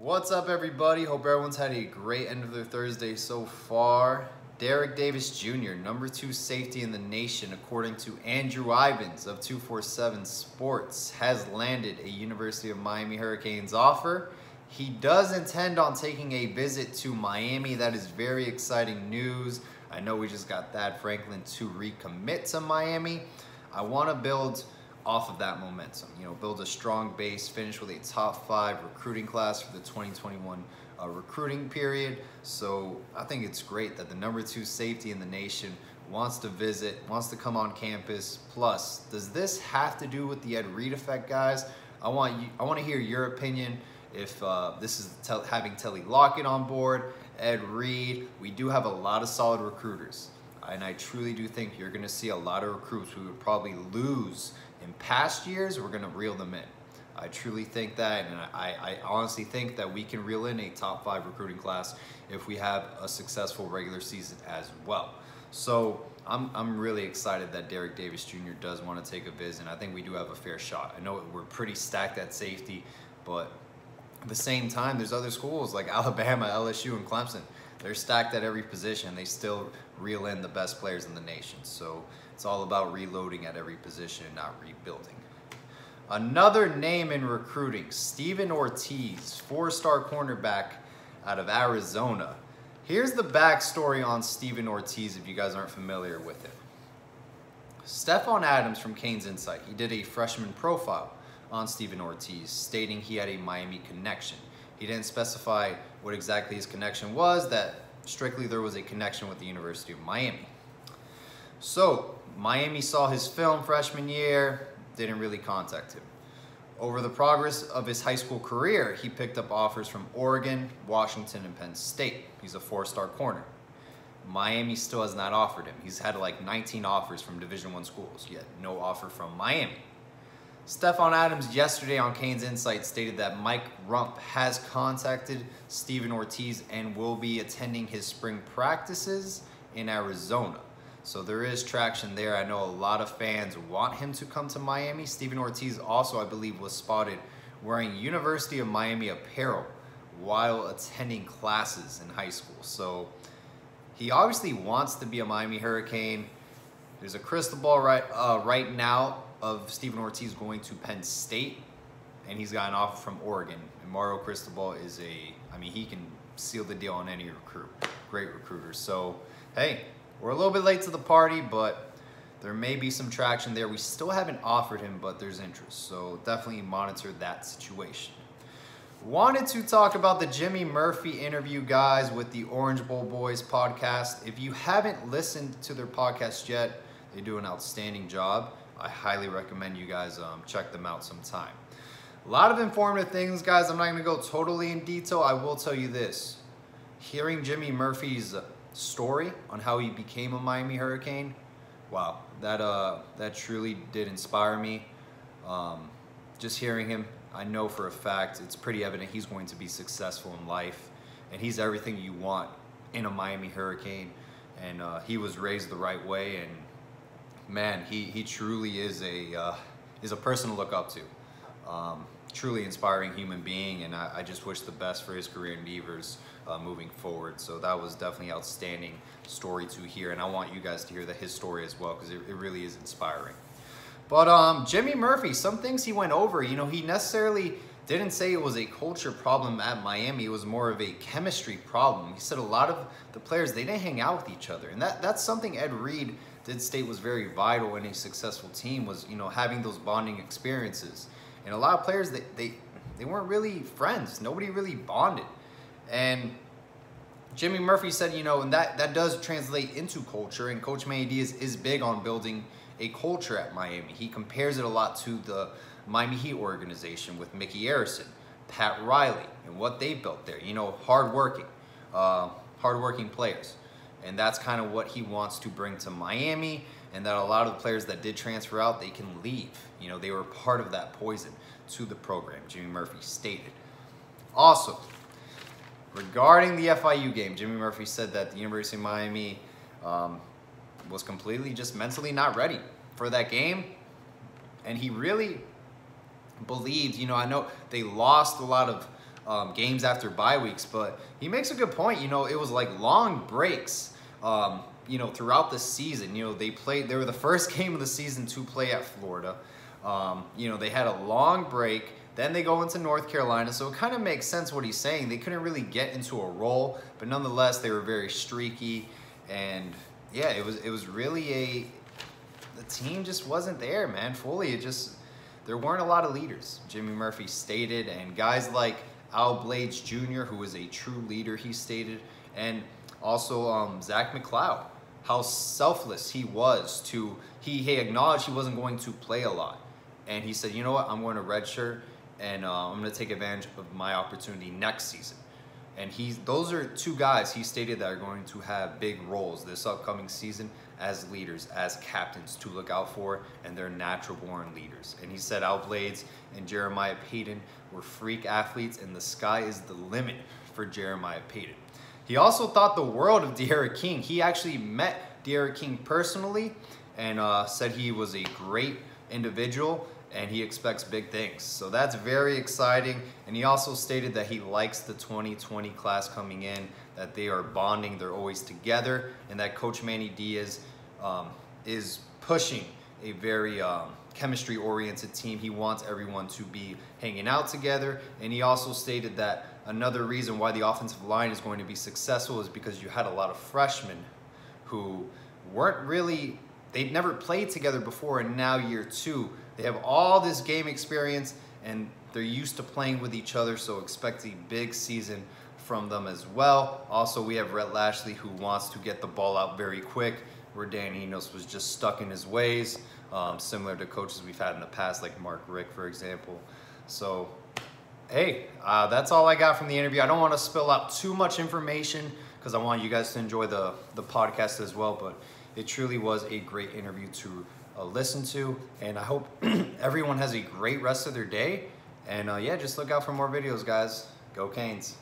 What's up, everybody? Hope everyone's had a great end of their Thursday so far. Derek Davis Jr., number 2 safety in the nation, according to Andrew Ivins of 247 Sports, has landed a University of Miami Hurricanes offer. He does intend on taking a visit to Miami. That is very exciting news. I know we just got Thad Franklin to recommit to Miami. I want to build off of that momentum, build a strong base, finish with a top 5 recruiting class for the 2021 recruiting period. So I think it's great that the number 2 safety in the nation wants to visit, wants to come on campus. Plus, does this have to do with the Ed Reed effect, guys? I want to hear your opinion. If this is having Telly Lockett on board, Ed Reed, we do have a lot of solid recruiters. And I truly do think you're going to see a lot of recruits we would probably lose in past years. We're going to reel them in. I truly think that, and I honestly think that we can reel in a top 5 recruiting class if we have a successful regular season as well. So I'm really excited that Derek Davis Jr. does want to take a visit, and I think we do have a fair shot. I know we're pretty stacked at safety, but at the same time, there's other schools like Alabama, LSU, and Clemson. They're stacked at every position. They still reel in the best players in the nation. So it's all about reloading at every position and not rebuilding. Another name in recruiting, Steven Ortiz, 4-star cornerback out of Arizona. Here's the backstory on Steven Ortiz if you guys aren't familiar with him. Stephon Adams from Canes Insight, he did a freshman profile on Steven Ortiz, stating he had a Miami connection. He didn't specify what exactly his connection was, that strictly there was a connection with the University of Miami. So Miami saw his film freshman year, didn't really contact him. Over the progress of his high school career, he picked up offers from Oregon, Washington, and Penn State. He's a 4-star corner. Miami still has not offered him. He's had like 19 offers from Division I schools, yet no offer from Miami. Stephon Adams yesterday on Canes Insight stated that Mike Rump has contacted Steven Ortiz and will be attending his spring practices in Arizona. So there is traction there. I know a lot of fans want him to come to Miami. Steven Ortiz also, I believe, was spotted wearing University of Miami apparel while attending classes in high school. So he obviously wants to be a Miami Hurricane. There's a crystal ball right now of Steven Ortiz going to Penn State, and he's got an offer from Oregon. And Mario Cristobal is he can seal the deal on any recruit. Great recruiter. So, hey, we're a little bit late to the party, but there may be some traction there. We still haven't offered him, but there's interest. So definitely monitor that situation. Wanted to talk about the Jimmy Murphy interview, guys, with the Orange Bowl Boys podcast. If you haven't listened to their podcast yet, they do an outstanding job. I highly recommend you guys check them out sometime. A lot of informative things, guys. I'm not going to go totally in detail. I will tell you this. Hearing Jimmy Murphy's story on how he became a Miami Hurricane, wow, that truly did inspire me. Just hearing him, I know for a fact it's pretty evident he's going to be successful in life, and he's everything you want in a Miami Hurricane. And he was raised the right way, and man, he truly is a person to look up to. Truly inspiring human being, and I just wish the best for his career endeavors moving forward. So that was definitely an outstanding story to hear, and I want you guys to hear his story as well, because it really is inspiring. But Jimmy Murphy, some things he went over, he necessarily didn't say it was a culture problem at Miami. It was more of a chemistry problem. He said a lot of the players, they didn't hang out with each other, and that's something Ed Reed did state was very vital in a successful team, was having those bonding experiences. And a lot of players, they weren't really friends. Nobody really bonded. And Jimmy Murphy said, and that does translate into culture, and Coach Manny Diaz is big on building a culture at Miami. He compares it a lot to the Miami Heat organization with Mickey Arison, Pat Riley, and what they built there. Hardworking players. And that's kind of what he wants to bring to Miami, and that a lot of the players that did transfer out, they can leave. They were part of that poison to the program, Jimmy Murphy stated. Also, regarding the FIU game, Jimmy Murphy said that the University of Miami was completely just mentally not ready for that game, and he really believed, I know they lost a lot of games after bye weeks. But he makes a good point. You know, it was like long breaks. You know, throughout the season, you know, they were the first game of the season to play at Florida. You know, they had a long break. Then they go into North Carolina, so it kind of makes sense what he's saying. They couldn't really get into a roll, but nonetheless, they were very streaky. And yeah, it was really the team just wasn't there, man, fully. There weren't a lot of leaders, Jimmy Murphy stated, and guys like Al Blades Jr., who is a true leader, he stated, and also Zach McLeod, how selfless he was he acknowledged he wasn't going to play a lot. And he said, you know what, I'm going to redshirt, and I'm going to take advantage of my opportunity next season. And those are two guys he stated that are going to have big roles this upcoming season as leaders, as captains to look out for, and they're natural-born leaders. And he said Al Blades and Jeremiah Payton were freak athletes, and the sky is the limit for Jeremiah Payton. He also thought the world of D'Eriq King. He actually met D'Eriq King personally and said he was a great individual, and he expects big things. So that's very exciting. And he also stated that he likes the 2020 class coming in, that they are bonding, they're always together, and that Coach Manny Diaz is pushing a very chemistry-oriented team. He wants everyone to be hanging out together. And he also stated that another reason why the offensive line is going to be successful is because you had a lot of freshmen who weren't really, they'd never played together before, and now year two, they have all this game experience and they're used to playing with each other, so expect a big season from them as well. Also, we have Rhett Lashley, who wants to get the ball out very quick, where Dan Enos was just stuck in his ways, similar to coaches we've had in the past, like Mark Richt, for example. So, hey, that's all I got from the interview. I don't want to spill out too much information because I want you guys to enjoy the podcast as well, but it truly was a great interview to listen to, and I hope everyone has a great rest of their day. And yeah, just look out for more videos, guys. Go Canes.